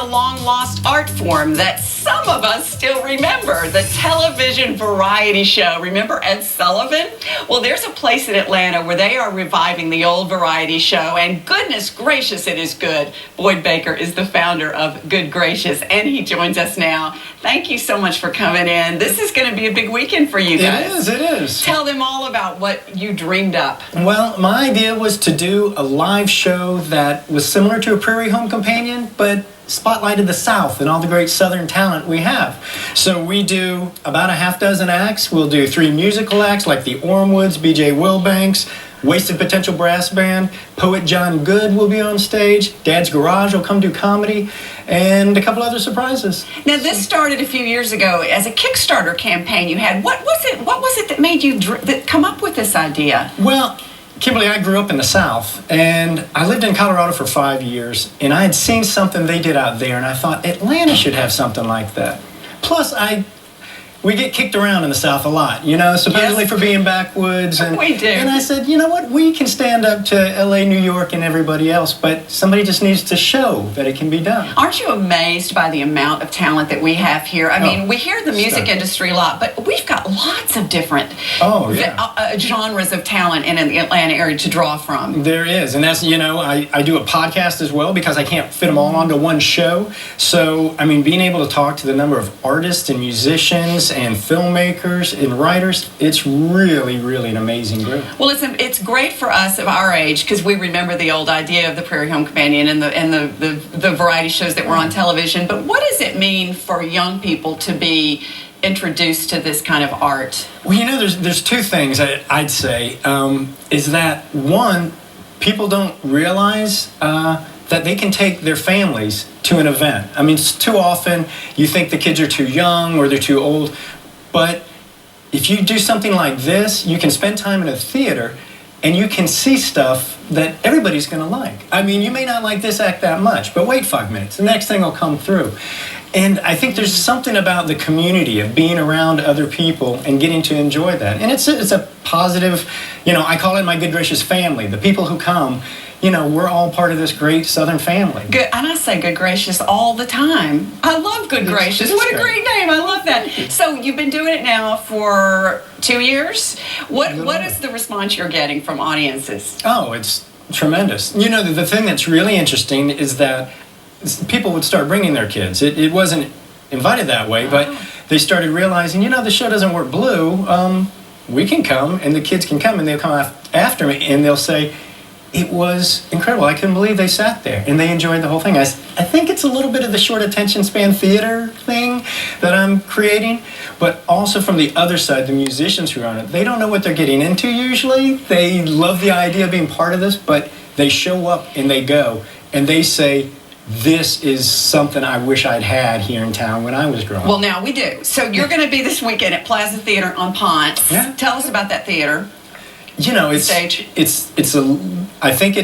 long-lost art form that some of us still remember, the television variety show. Remember Ed Sullivan? Well, there's a place in Atlanta where they are reviving the old variety show, and goodness gracious, it is good. Boyd Baker is the founder of Good Gracious, and he joins us now. Thank you so much for coming in. This is going to be a big weekend for you guys. It is. Tell them all about what you dreamed up. Well, my idea was to do a live show that was similar to a Prairie Home Companion, but spotlighted the South and all the great Southern talent we have. So we do about a half dozen acts. We'll do 3 musical acts like the Ormwoods, B.J. Wilbanks, Wasted Potential Brass Band, Poet John Good will be on stage, Dad's Garage will come do comedy, and a couple other surprises. Now, this started a few years ago as a Kickstarter campaign you had. What was it that made you come up with this idea? Well, Kimberly, I grew up in the South, and I lived in Colorado for 5 years, and I had seen something they did out there, and I thought Atlanta should have something like that. Plus, we get kicked around in the South a lot, you know, supposedly Yes. for being backwoods. And We do. And I said, you know what, we can stand up to LA, New York, and everybody else, but somebody just needs to show that it can be done. Aren't you amazed by the amount of talent that we have here? I mean, we hear the music industry a lot, but we've got lots of different genres of talent in the Atlanta area to draw from. There is, and that's, you know, I do a podcast as well because I can't fit them all onto one show. So, I mean, being able to talk to the number of artists and musicians and filmmakers and writers, it's really, really an amazing group. Well, it's great for us of our age because we remember the old idea of the Prairie Home Companion and the variety shows that were on television. But what does it mean for young people to be introduced to this kind of art? Well, you know, there's 2 things I'd say. Is that one, people don't realize that they can take their families to an event. I mean, too often you think the kids are too young or they're too old, but if you do something like this, you can spend time in a theater and you can see stuff that everybody's going to like. I mean, you may not like this act that much, but wait 5 minutes, the next thing will come through. And I think there's something about the community of being around other people and getting to enjoy that. And it's a positive, you know, I call it my Good Gracious family. The people who come, you know, we're all part of this great Southern family. Good, and I say Good Gracious all the time. I love Good Gracious. What a great name. I love that. So you've been doing it now for 2 years. What is the response you're getting from audiences? Oh, it's tremendous. You know, the thing that's really interesting is that people would start bringing their kids. It wasn't invited that way, but they started realizing, you know, the show doesn't work blue. We can come, and the kids can come, and they'll come after me, and they'll say, it was incredible. I couldn't believe they sat there, and they enjoyed the whole thing. I think it's a little bit of the short attention span theater thing that I'm creating, but also from the other side, the musicians who are on it, they don't know what they're getting into usually. They love the idea of being part of this, but they show up and they go, and they say, this is something I wish I'd had here in town when I was growing up. Well, now we do. So you're going to be this weekend at Plaza Theater on Ponce. Yeah. Tell us about that theater. You know, I think it's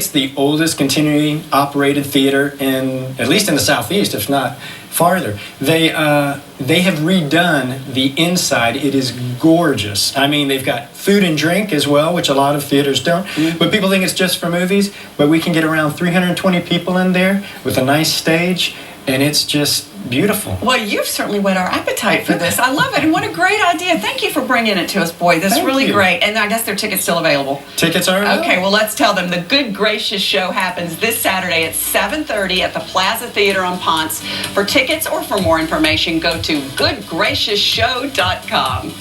the oldest continually operated theater at least in the Southeast, if not farther. They have redone the inside. It is gorgeous. I mean, they've got food and drink as well, which a lot of theaters don't. Mm-hmm. But people think it's just for movies. But we can get around 320 people in there with a nice stage, and it's just beautiful. Well, you've certainly whet our appetite for this. I love it, and what a great idea. Thank you for bringing it to us, Boyd. That's really great. And I guess their tickets still available. Tickets are available. Okay, well, let's tell them. The Good Gracious show happens this Saturday at 7:30 at the Plaza Theater on Ponce. For tickets or for more information, go to goodgracioushow.com.